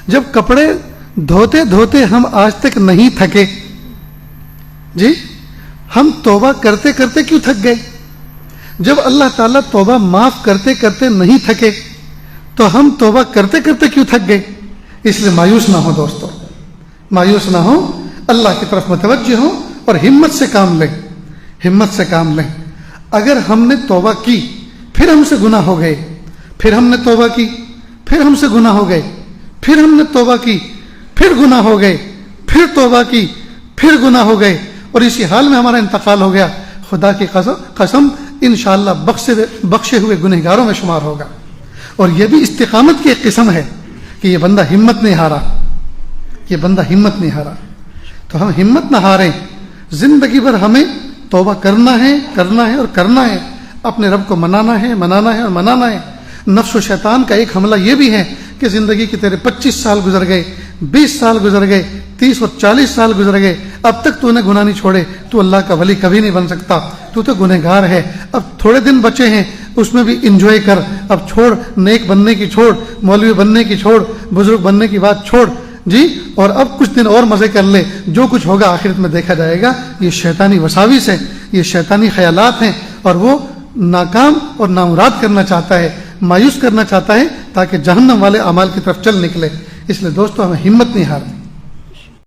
جب کپڑے دھوتے دھوتے ہم آج تک نہیں تھکے جی، ہم توبہ کرتے کرتے کیوں تھک گئے؟ جب اللہ تعالیٰ توبہ معاف کرتے کرتے نہیں تھکے تو ہم توبہ کرتے کرتے کیوں تھک گئے؟ اس لیے مایوس نہ ہو دوستو، مایوس نہ ہو، اللہ کی طرف متوجہ ہو اور ہمت سے کام لیں، ہمت سے کام لیں۔ اگر ہم نے توبہ کی پھر ہم سے گناہ ہو گئے، پھر ہم نے توبہ کی پھر ہم سے گناہ ہو گئے، پھر ہم نے توبہ کی پھر گناہ ہو گئے، پھر توبہ کی پھر گناہ ہو گئے، اور اسی حال میں ہمارا انتقال ہو گیا، خدا کی قسم انشاءاللہ بخشے ہوئے گنہگاروں میں شمار ہوگا۔ اور یہ بھی استقامت کی ایک قسم ہے کہ یہ بندہ ہمت نہیں ہارا، یہ بندہ ہمت نہیں ہارا۔ تو ہم ہمت نہ ہاریں، زندگی بھر ہمیں توبہ کرنا ہے اور کرنا ہے، اپنے رب کو منانا ہے اور منانا ہے۔ نفس و شیطان کا ایک حملہ یہ بھی ہے کہ زندگی کے تیرے 25 سال گزر گئے، 20 سال گزر گئے، 30 اور 40 سال گزر گئے، اب تک تو نے گناہ نہیں چھوڑے، تو اللہ کا ولی کبھی نہیں بن سکتا، تو گنہگار ہے، اب تھوڑے دن بچے ہیں اس میں بھی انجوائے کر، اب چھوڑ، نیک بننے کی چھوڑ، مولوی بننے کی چھوڑ، بزرگ بننے کی بات چھوڑ جی، اور اب کچھ دن اور مزے کر لے، جو کچھ ہوگا آخرت میں دیکھا جائے گا۔ یہ شیطانی وساوس ہے، یہ شیطانی خیالات ہیں، اور وہ ناکام اور نامراد کرنا چاہتا ہے، مایوس کرنا چاہتا ہے تاکہ جہنم والے اعمال کی طرف چل نکلے۔ اس لیے دوستو ہمیں ہمت نہیں ہارنی۔